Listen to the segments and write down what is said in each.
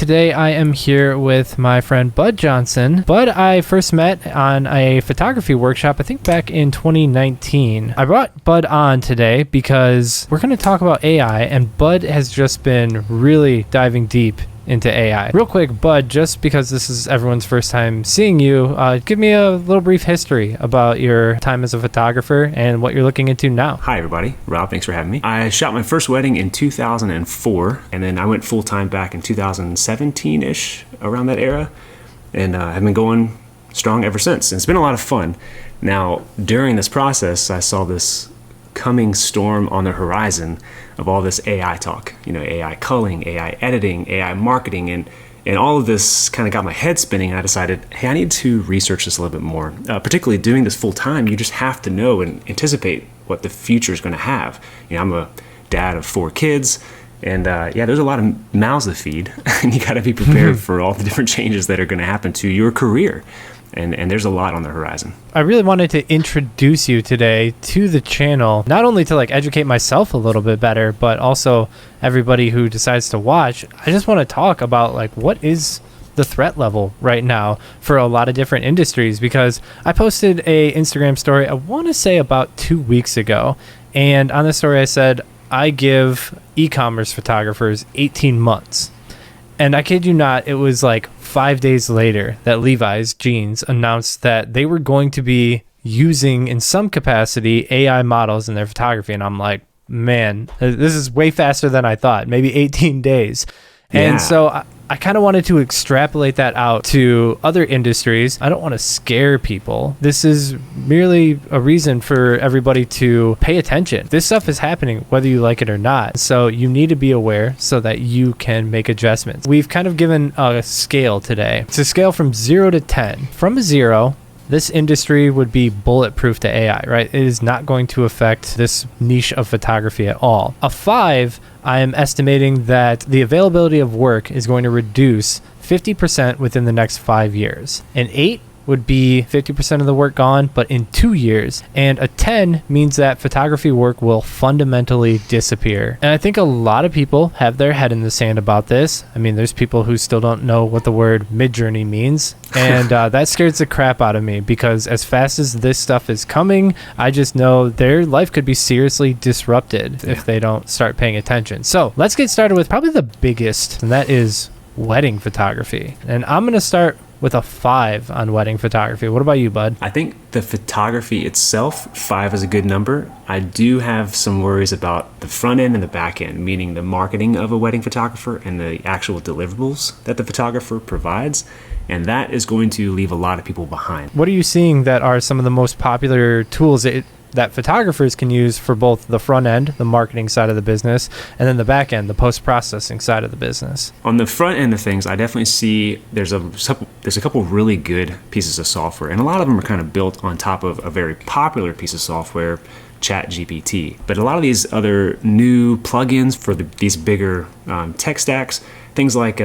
Today I am here with my friend Bud Johnson. Bud I first met on a photography workshop, I think back in 2019. I brought Bud on today because we're going to talk about AI, and Bud has just been really diving deep into AI. Real quick, Bud, just because this is everyone's first time seeing you, give me a little brief history about your time as a photographer and what you're looking into now. Hi, everybody. Rob, thanks for having me. I shot my first wedding in 2004, and then I went full-time back in 2017-ish, around that era, and I've been going strong ever since. And it's been a lot of fun. Now, during this process, I saw this coming storm on the horizon of all this AI talk, AI culling, AI editing, AI marketing, and all of this kind of got my head spinning. And I decided, hey, I need to research this a little bit more. Particularly doing this full time, you just have to know and anticipate what the future is going to have. I'm a dad of 4 kids, and there's a lot of mouths to feed, and you got to be prepared for all the different changes that are going to happen to your career. And there's a lot on the horizon. I really wanted to introduce you today to the channel, not only to educate myself a little bit better, but also everybody who decides to watch. I just want to talk about what is the threat level right now for a lot of different industries, because I posted a Instagram story, I want to say about 2 weeks ago. And on the story I said, I give e-commerce photographers 18 months. And I kid you not, it was 5 days later that Levi's Jeans announced that they were going to be using, in some capacity, AI models in their photography. And I'm like, man, this is way faster than I thought, maybe 18 days. And so I kind of wanted to extrapolate that out to other industries. I don't want to scare people. This is merely a reason for everybody to pay attention. This stuff is happening whether you like it or not. So you need to be aware so that you can make adjustments. We've kind of given a scale today. It's a scale from 0 to 10. From a 0, this industry would be bulletproof to AI, right? It is not going to affect this niche of photography at all. A 5, I am estimating that the availability of work is going to reduce 50% within the next 5 years. An 8 would be 50% of the work gone, but in 2 years. And a 10 means that photography work will fundamentally disappear. And I think a lot of people have their head in the sand about this. I mean, there's people who still don't know what the word Midjourney means. And that scares the crap out of me, because as fast as this stuff is coming, I just know their life could be seriously disrupted if they don't start paying attention. So let's get started with probably the biggest, and that is wedding photography. And I'm going to start with a 5 on wedding photography. What about you, Bud? I think the photography itself, 5 is a good number. I do have some worries about the front end and the back end, meaning the marketing of a wedding photographer and the actual deliverables that the photographer provides. And that is going to leave a lot of people behind. What are you seeing that are some of the most popular tools that photographers can use for both the front end, the marketing side of the business, and then the back end, the post-processing side of the business? On the front end of things, I definitely see there's a couple really good pieces of software, and a lot of them are kind of built on top of a very popular piece of software, ChatGPT. But a lot of these other new plugins for these bigger tech stacks, things like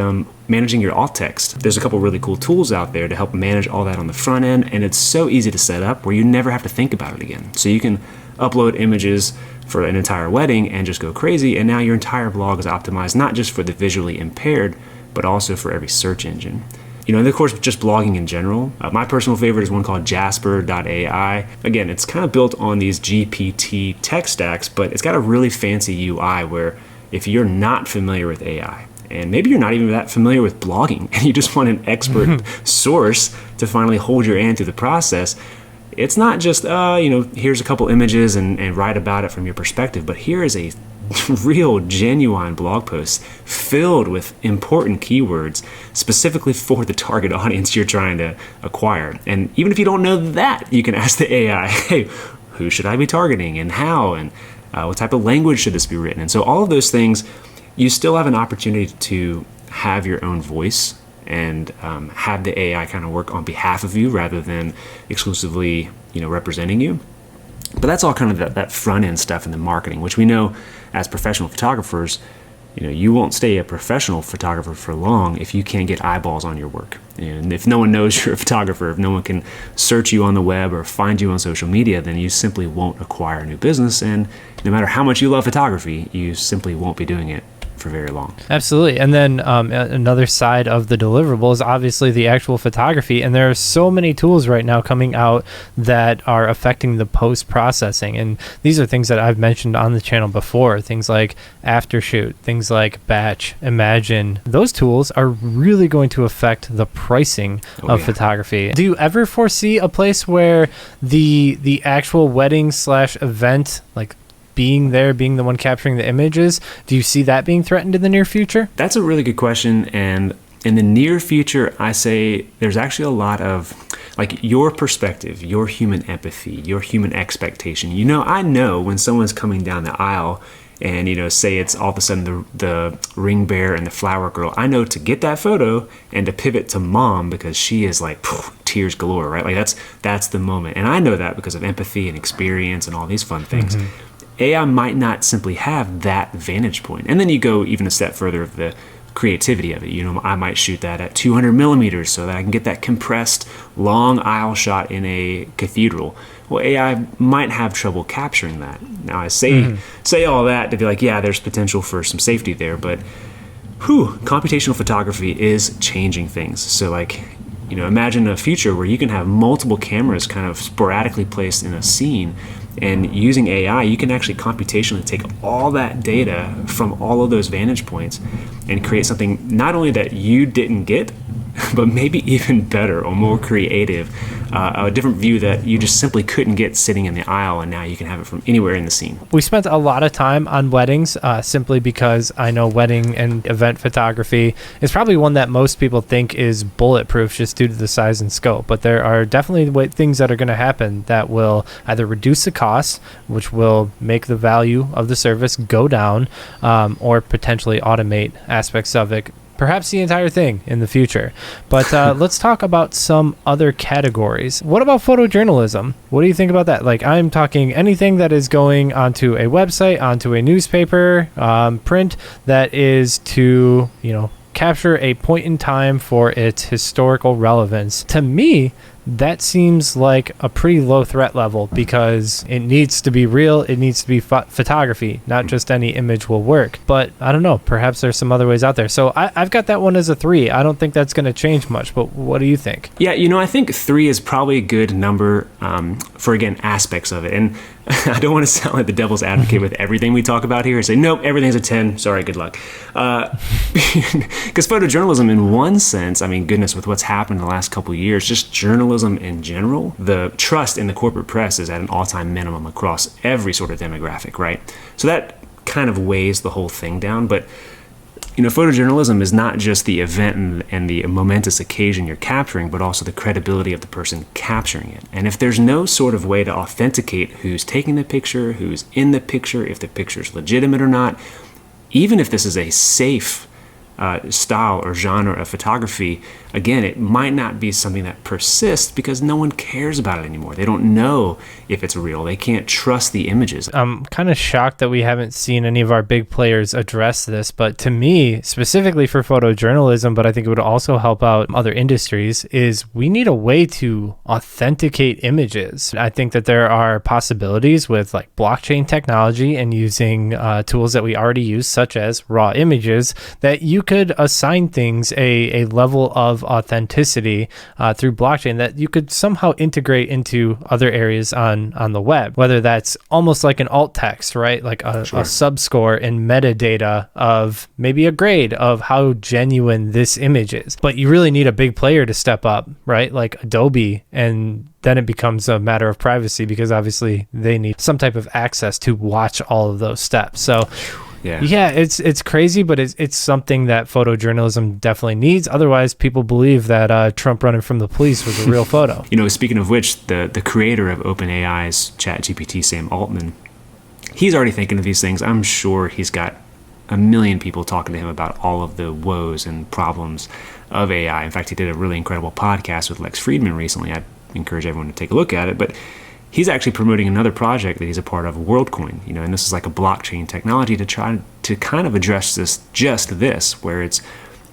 managing your alt text. There's a couple really cool tools out there to help manage all that on the front end, and it's so easy to set up where you never have to think about it again. So you can upload images for an entire wedding and just go crazy, and now your entire blog is optimized not just for the visually impaired, but also for every search engine. And of course, just blogging in general. My personal favorite is one called Jasper.ai. Again, it's kind of built on these GPT tech stacks, but it's got a really fancy UI where if you're not familiar with AI, and maybe you're not even that familiar with blogging, and you just want an expert source to finally hold your hand through the process, it's not just, here's a couple images and write about it from your perspective, but here is a real, genuine blog post filled with important keywords specifically for the target audience you're trying to acquire. And even if you don't know that, you can ask the AI, hey, who should I be targeting and how, and what type of language should this be written? And so all of those things, you still have an opportunity to have your own voice and have the AI kind of work on behalf of you rather than exclusively, representing you. But that's all kind of that front end stuff in the marketing, which we know as professional photographers, you won't stay a professional photographer for long if you can't get eyeballs on your work. And if no one knows you're a photographer, if no one can search you on the web or find you on social media, then you simply won't acquire new business. And no matter how much you love photography, you simply won't be doing it for very long. Absolutely. And then another side of the deliverable is obviously the actual photography. And there are so many tools right now coming out that are affecting the post-processing. And these are things that I've mentioned on the channel before. Things like Aftershoot, things like Batch, Imagine. Those tools are really going to affect the pricing of photography. Do you ever foresee a place where the actual wedding/event, like being there, being the one capturing the images, do you see that being threatened in the near future? That's a really good question. And in the near future, I say there's actually a lot of like your perspective, your human empathy, your human expectation. I know when someone's coming down the aisle and, say it's all of a sudden the ring bearer and the flower girl, I know to get that photo and to pivot to mom because she is like tears galore, right? Like that's the moment. And I know that because of empathy and experience and all these fun things. Mm-hmm. AI might not simply have that vantage point. And then you go even a step further of the creativity of it. I might shoot that at 200 millimeters so that I can get that compressed long aisle shot in a cathedral. Well, AI might have trouble capturing that. Now I say all that to be like, yeah, there's potential for some safety there, but computational photography is changing things. So imagine a future where you can have multiple cameras kind of sporadically placed in a scene. And using AI, you can actually computationally take all that data from all of those vantage points and create something not only that you didn't get, but maybe even better or more creative, a different view that you just simply couldn't get sitting in the aisle, and now you can have it from anywhere in the scene. We spent a lot of time on weddings simply because I know wedding and event photography is probably one that most people think is bulletproof just due to the size and scope, but there are definitely things that are going to happen that will either reduce the cost, which will make the value of the service go down, or potentially automate aspects of it, perhaps the entire thing in the future. But let's talk about some other categories. What about photojournalism? What do you think about that? Like, I'm talking anything that is going onto a website, onto a newspaper, print, that is to, capture a point in time for its historical relevance. To me, that seems like a pretty low threat level because it needs to be real. It needs to be photography, not just any image will work. But I don't know, perhaps there's some other ways out there. So I've got that one as a 3. I don't think that's going to change much, but what do you think? Yeah, I think 3 is probably a good number for, again, aspects of it. And I don't want to sound like the devil's advocate with everything we talk about here and say, nope, everything's a 10. Sorry, good luck. Because photojournalism, in one sense, I mean, goodness, with what's happened in the last couple of years, just journalism in general, the trust in the corporate press is at an all-time minimum across every sort of demographic, right? So that kind of weighs the whole thing down. But photojournalism is not just the event and the momentous occasion you're capturing, but also the credibility of the person capturing it. And if there's no sort of way to authenticate who's taking the picture, who's in the picture, if the picture's legitimate or not, even if this is a safe style or genre of photography, again, it might not be something that persists because no one cares about it anymore. They don't know if it's real. They can't trust the images. I'm kind of shocked that we haven't seen any of our big players address this, but to me, specifically for photojournalism, but I think it would also help out other industries, is we need a way to authenticate images. I think that there are possibilities with like blockchain technology and using tools that we already use, such as raw images, that you could assign things a level of authenticity through blockchain that you could somehow integrate into other areas on the web, whether that's almost like an alt text, right? Like a subscore and metadata of maybe a grade of how genuine this image is. But you really need a big player to step up, right? Like Adobe, and then it becomes a matter of privacy because obviously they need some type of access to watch all of those steps. So yeah, it's crazy, but it's something that photojournalism definitely needs. Otherwise, people believe that Trump running from the police was a real photo. Speaking of which, the creator of OpenAI's ChatGPT, Sam Altman, he's already thinking of these things. I'm sure he's got a million people talking to him about all of the woes and problems of AI. In fact, he did a really incredible podcast with Lex Friedman recently. I encourage everyone to take a look at it. But he's actually promoting another project that he's a part of, WorldCoin, and this is like a blockchain technology to try to kind of address this, where it's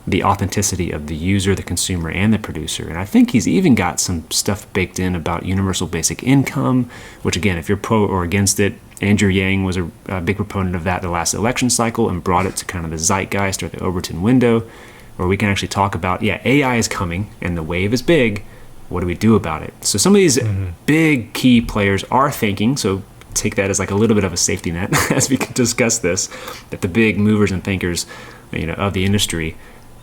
the authenticity of the user, the consumer, and the producer. And I think he's even got some stuff baked in about universal basic income, which again, if you're pro or against it, Andrew Yang was a big proponent of that the last election cycle and brought it to kind of the zeitgeist or the Overton window, where we can actually talk about, AI is coming and the wave is big. What do we do about it? So some of these big key players are thinking, so take that as like a little bit of a safety net as we can discuss this, that the big movers and thinkers, of the industry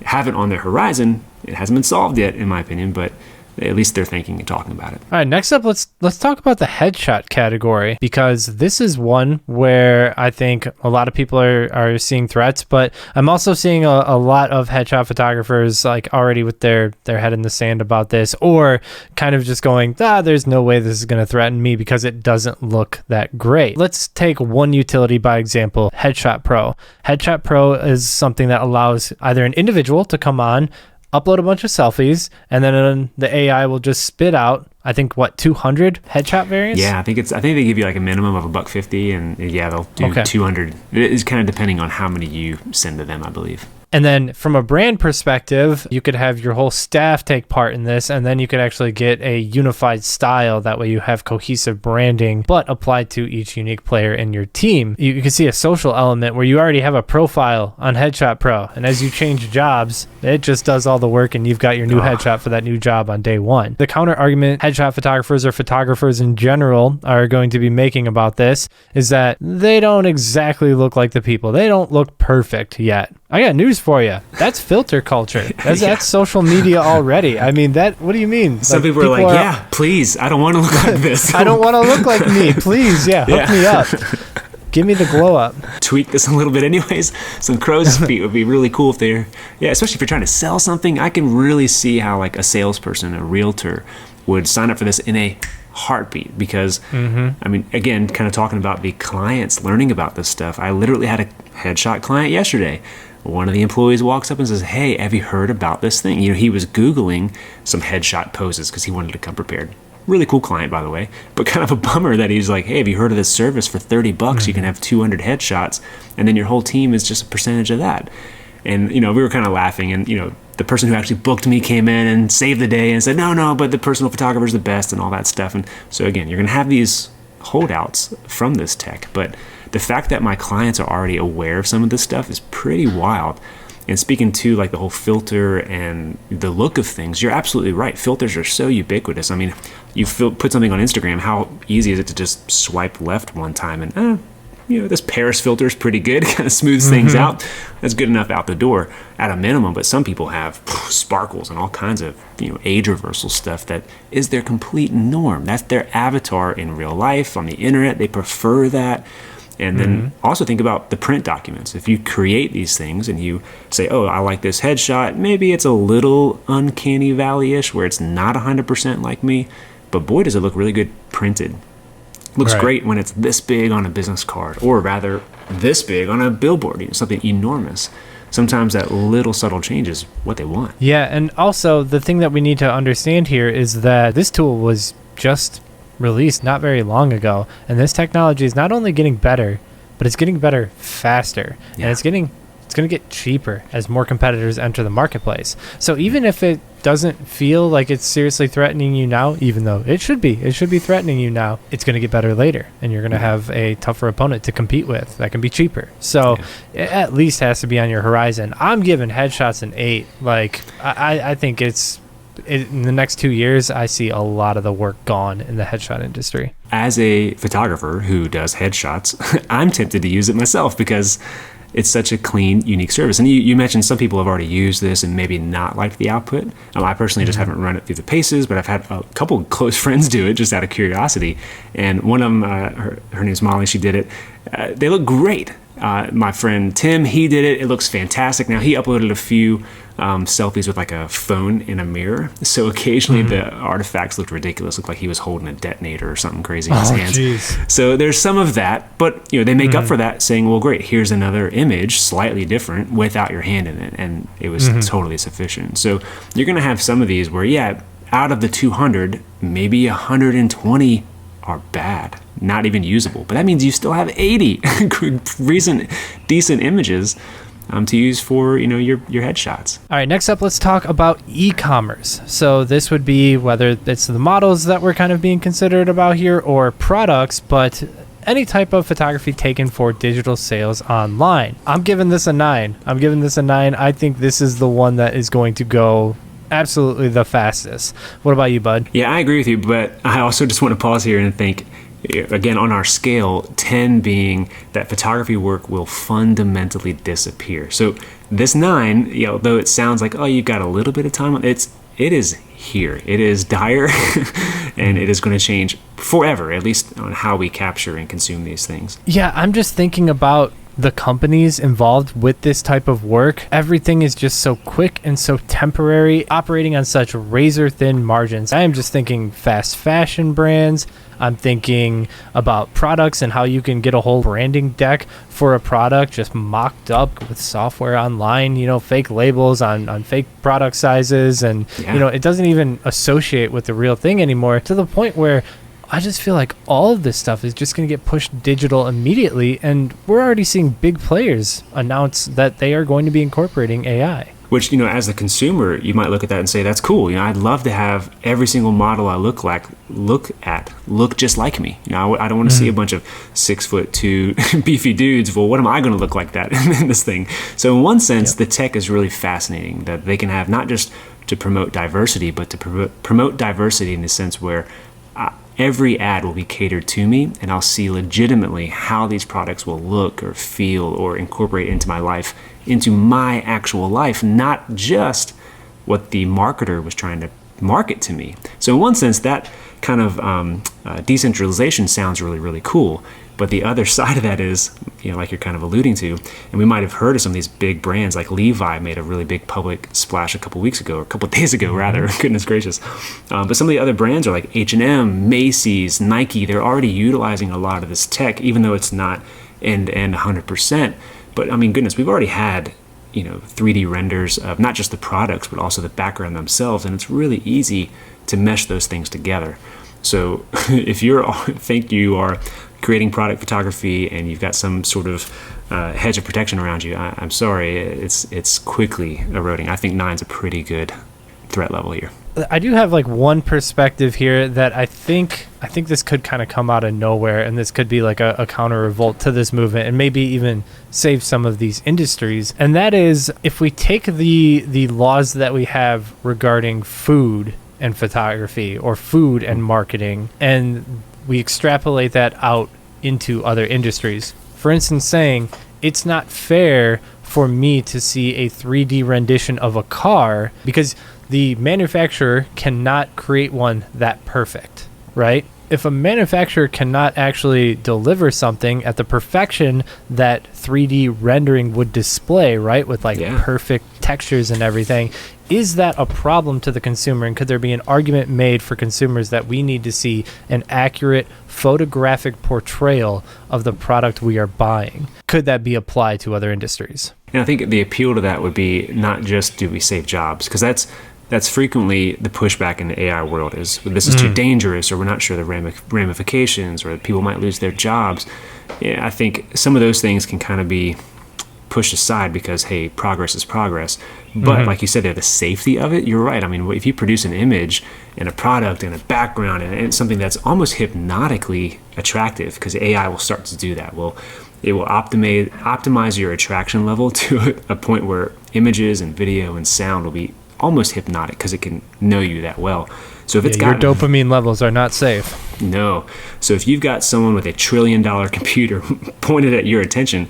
have it on their horizon. It hasn't been solved yet, in my opinion, but at least they're thinking and talking about it. All right, next up, let's talk about the headshot category, because this is one where I think a lot of people are seeing threats, but I'm also seeing a lot of headshot photographers like already with their head in the sand about this, or kind of just going, there's no way this is going to threaten me because it doesn't look that great. Let's take one utility by example, Headshot Pro. Headshot Pro is something that allows either an individual to come on, upload a bunch of selfies, and then the AI will just spit out, I think, 200 headshot variants? Yeah, I think they give you like a minimum of $150, and they'll do 200. It is kind of depending on how many you send to them, I believe. And then from a brand perspective, you could have your whole staff take part in this, and then you could actually get a unified style. That way you have cohesive branding, but applied to each unique player in your team. You can see a social element where you already have a profile on Headshot Pro, and as you change jobs, it just does all the work, and you've got your new headshot for that new job on day one. The counter argument headshot photographers or photographers in general are going to be making about this is that they don't exactly look like the people. They don't look perfect yet. I got news for you. That's filter culture. That's social media already. I mean, what do you mean? Some people are like, please, I don't want to look like this. I don't want to look like me. Please, hook me up. Give me the glow up. Tweak this a little bit anyways. Some crow's feet would be really cool if they're, especially if you're trying to sell something. I can really see how like a salesperson, a realtor would sign up for this in a heartbeat, because I mean, again, kind of talking about the clients learning about this stuff. I literally had a headshot client yesterday. One of the employees walks up and says, "Hey, have you heard about this thing?" He was Googling some headshot poses because he wanted to come prepared. Really cool client, by the way, but kind of a bummer that he's like, "Hey, have you heard of this service? For $30, you can have 200 headshots, and then your whole team is just a percentage of that." And, we were kind of laughing, and, the person who actually booked me came in and saved the day and said, no, but the personal photographer is the best and all that stuff. And so again, you're going to have these holdouts from this tech, but the fact that my clients are already aware of some of this stuff is pretty wild. And speaking to like the whole filter and the look of things, you're absolutely right. Filters are so ubiquitous. I mean, you put something on Instagram, how easy is it to just swipe left one time and, this Paris filter is pretty good, kind of smooths things out. That's good enough out the door at a minimum, but some people have sparkles and all kinds of, age reversal stuff that is their complete norm. That's their avatar in real life, on the internet. They prefer that. And then also think about the print documents. If you create these things and you say, oh, I like this headshot, maybe it's a little uncanny valley-ish where it's not 100% like me, but boy, does it look really good printed. Looks great when it's this big on a business card, or rather this big on a billboard, something enormous. Sometimes that little subtle change is what they want. Yeah, and also the thing that we need to understand here is that this tool was just released not very long ago, and this technology is not only getting better, but it's getting better faster, and it's going to get cheaper as more competitors enter the marketplace. So even if it doesn't feel like it's seriously threatening you now, even though it should be threatening you now, it's going to get better later, and you're going to have a tougher opponent to compete with that can be cheaper. So it at least has to be on your horizon. I'm giving headshots an 8. Like I think in the next 2 years, I see a lot of the work gone in the headshot industry. As a photographer who does headshots, I'm tempted to use it myself because it's such a clean, unique service. And you mentioned some people have already used this and maybe not liked the output. I personally just haven't run it through the paces, but I've had a couple of close friends do it just out of curiosity. And one of them, her name's Molly, she did it. They look great. My friend Tim, he did it. It looks fantastic. Now, he uploaded a few selfies with like a phone in a mirror. So occasionally the artifacts looked ridiculous. Looked like he was holding a detonator or something crazy in his hands. Geez. So there's some of that, but they make up for that saying, well, great, here's another image, slightly different, without your hand in it. And it was totally sufficient. So you're going to have some of these where, out of the 200, maybe 120 are bad, not even usable. But that means you still have 80 recent, decent images to use for your headshots. All right, next up, let's talk about e-commerce. So this would be whether it's the models that we're kind of being considered about here or products, but any type of photography taken for digital sales online. I'm giving this a 9. I think this is the one that is going to go absolutely the fastest. What about you, bud? Yeah, I agree with you, but I also just want to pause here and think, again, on our scale, 10 being that photography work will fundamentally disappear. So this 9, though it sounds like, oh, you've got a little bit of time, it is here. It is dire, and it is going to change forever, at least on how we capture and consume these things. Yeah, I'm just thinking about the companies involved with this type of work. Everything is just so quick and so temporary, operating on such razor thin margins. I am just thinking fast fashion brands. I'm thinking about products and how you can get a whole branding deck for a product just mocked up with software online, fake labels on fake product sizes. And, it doesn't even associate with the real thing anymore, to the point where I just feel like all of this stuff is just going to get pushed digital immediately, and we're already seeing big players announce that they are going to be incorporating AI. Which, as a consumer, you might look at that and say, that's cool. I'd love to have every single model I look just like me. I don't want to see a bunch of 6'2" beefy dudes. Well, what am I going to look like that in this thing? So in one sense, the tech is really fascinating that they can have not just to promote diversity, but to promote diversity in the sense where every ad will be catered to me, and I'll see legitimately how these products will look or feel or incorporate into my life, into my actual life, not just what the marketer was trying to market to me. So in one sense, that kind of decentralization sounds really, really cool. But the other side of that is, like you're kind of alluding to, and we might have heard of some of these big brands, like Levi made a really big public splash a couple weeks ago, or a couple of days ago, rather. Goodness gracious. But some of the other brands are like H&M, Macy's, Nike. They're already utilizing a lot of this tech, even though it's not end-to-end 100%. But I mean, goodness, we've already had 3D renders of not just the products, but also the background themselves, and it's really easy to mesh those things together. So if you think you are creating product photography and you've got some sort of hedge of protection around you, I'm sorry, it's quickly eroding. I think 9's a pretty good threat level here. I do have one perspective here that I think this could kind of come out of nowhere, and this could be like a counter revolt to this movement and maybe even save some of these industries. And that is, if we take the laws that we have regarding food and photography, or food and marketing, and we extrapolate that out into other industries. For instance, saying it's not fair for me to see a 3D rendition of a car because the manufacturer cannot create one that perfect, right? If a manufacturer cannot actually deliver something at the perfection that 3D rendering would display, right, with perfect textures and everything, is that a problem to the consumer? And could there be an argument made for consumers that we need to see an accurate photographic portrayal of the product we are buying? Could that be applied to other industries? And I think the appeal to that would be not just do we save jobs, because that's frequently the pushback in the AI world is this is too dangerous, or we're not sure the ramifications, or people might lose their jobs. Yeah, I think some of those things can kind of be pushed aside because, hey, progress is progress. But like you said, the safety of it, you're right. I mean, if you produce an image and a product and a background and something that's almost hypnotically attractive, because AI will start to do that. Well, it will optimize your attraction level to a point where images and video and sound will be almost hypnotic because it can know you that well. So if it's got your dopamine levels are not safe. No. So if you've got someone with $1 trillion computer pointed at your attention,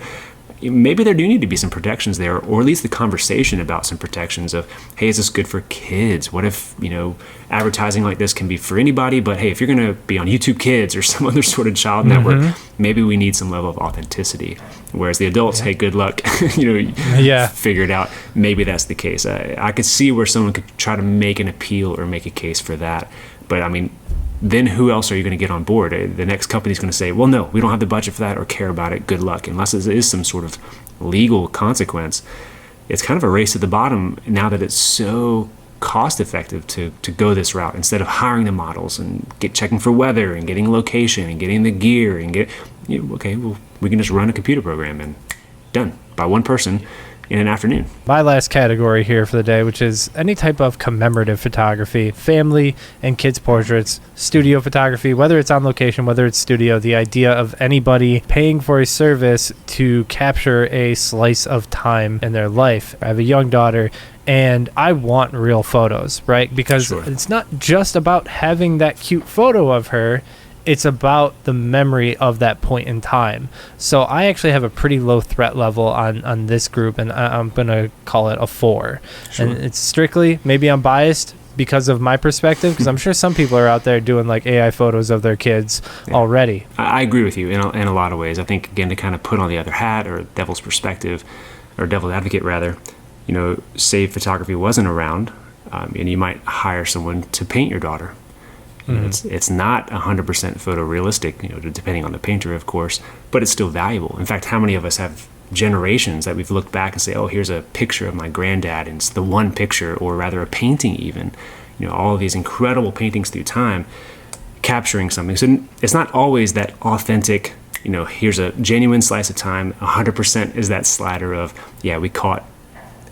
maybe there do need to be some protections there, or at least the conversation about some protections of, hey, is this good for kids? What if, advertising like this can be for anybody, but hey, if you're going to be on YouTube Kids or some other sort of child network, maybe we need some level of authenticity. Whereas the adults, hey, good luck, figure it out. Maybe that's the case. I could see where someone could try to make an appeal or make a case for that. But I mean, then who else are you going to get on board? The next company is going to say, well, no, we don't have the budget for that or care about it. Good luck. Unless it is some sort of legal consequence. It's kind of a race to the bottom now that it's so cost effective to go this route instead of hiring the models and checking for weather and getting location and getting the gear and we can just run a computer program and done by one person. in an afternoon. My last category here for the day, which is any type of commemorative photography, family and kids portraits, studio photography, whether it's on location, whether it's studio, the idea of anybody paying for a service to capture a slice of time in their life. I have a young daughter, and I want real photos, right? Because Sure. It's not just about having that cute photo of her. It's about the memory of that point in time. So I actually have a pretty low threat level on this group, and I'm going to call it a 4. Sure. And it's strictly, maybe I'm biased because of my perspective, because I'm sure some people are out there doing like AI photos of their kids already. I agree with you in a lot of ways. I think, again, to kind of put on the other hat, or devil's perspective, or devil's advocate rather, say photography wasn't around, and you might hire someone to paint your daughter. It's not 100% photorealistic, depending on the painter, of course, but it's still valuable. In fact, how many of us have generations that we've looked back and say, oh, here's a picture of my granddad, and it's the one picture, or rather a painting even, all of these incredible paintings through time capturing something. So it's not always that authentic, here's a genuine slice of time. 100% is that slider of, yeah, we caught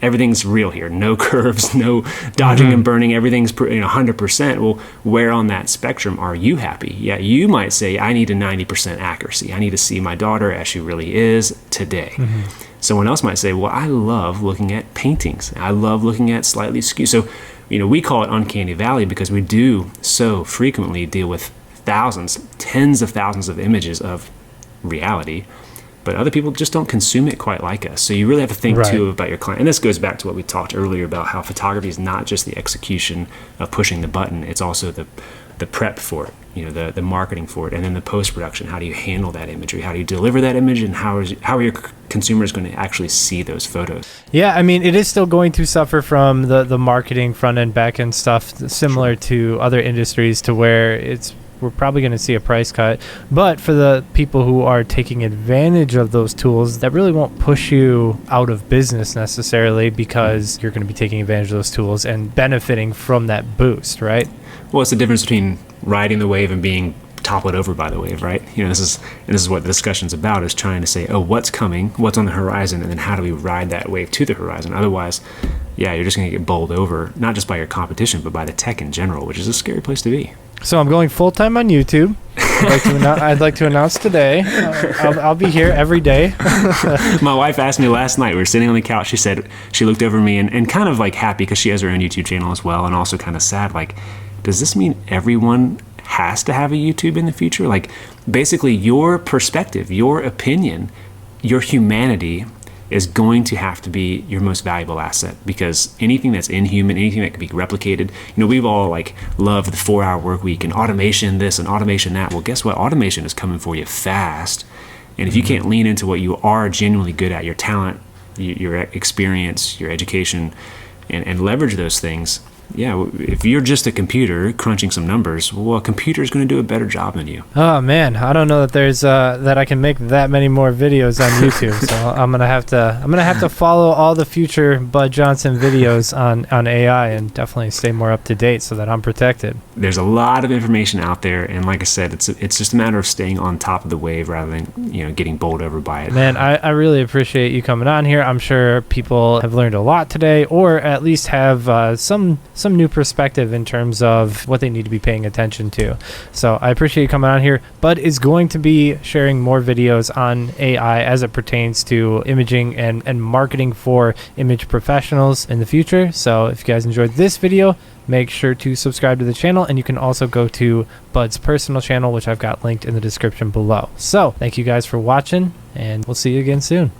everything's real here. No curves, no dodging and burning. Everything's 100%. Well, where on that spectrum are you happy? Yeah, you might say, I need a 90% accuracy. I need to see my daughter as she really is today. Someone else might say, well, I love looking at paintings. I love looking at slightly skewed. So, we call it uncanny valley because we do so frequently deal with thousands, tens of thousands of images of reality, but other people just don't consume it quite like us. So you really have to think too about your client. And this goes back to what we talked earlier about how photography is not just the execution of pushing the button, it's also the prep for it, the marketing for it, and then the post-production. How do you handle that imagery? How do you deliver that image, and how are your consumers going to actually see those photos? Yeah, I mean, it is still going to suffer from the marketing front-end, back-end stuff, similar to other industries, to where we're probably going to see a price cut. But for the people who are taking advantage of those tools, that really won't push you out of business necessarily, because you're going to be taking advantage of those tools and benefiting from that boost, right? Well, it's the difference between riding the wave and being toppled over by the wave, right? This is what the discussion's about, is trying to say, oh, what's coming, what's on the horizon, and then how do we ride that wave to the horizon? Otherwise, yeah, you're just going to get bowled over, not just by your competition, but by the tech in general, which is a scary place to be. So I'm going full-time on YouTube. I'd like to announce today. I'll be here every day. My wife asked me last night, we were sitting on the couch, she said, she looked over me and kind of like happy because she has her own YouTube channel as well, and also kind of sad, like, does this mean everyone has to have a YouTube in the future? Like, basically your perspective, your opinion, your humanity is going to have to be your most valuable asset, because anything that's inhuman, anything that can be replicated, we've all like loved the 4-hour work week and automation this and automation that. Well, guess what? Automation is coming for you fast. And if you can't lean into what you are genuinely good at, your talent, your experience, your education, and leverage those things, yeah, if you're just a computer crunching some numbers, well, a computer is going to do a better job than you. Oh man, I don't know that there's that I can make that many more videos on YouTube. So I'm gonna have to follow all the future Bud Johnson videos on AI, and definitely stay more up to date so that I'm protected. There's a lot of information out there, and like I said, it's just a matter of staying on top of the wave rather than getting bowled over by it. Man, I really appreciate you coming on here. I'm sure people have learned a lot today, or at least have some new perspective in terms of what they need to be paying attention to. So I appreciate you coming on here. Bud is going to be sharing more videos on AI as it pertains to imaging and marketing for image professionals in the future. So if you guys enjoyed this video, make sure to subscribe to the channel, and you can also go to Bud's personal channel, which I've got linked in the description below. So thank you guys for watching, and we'll see you again soon.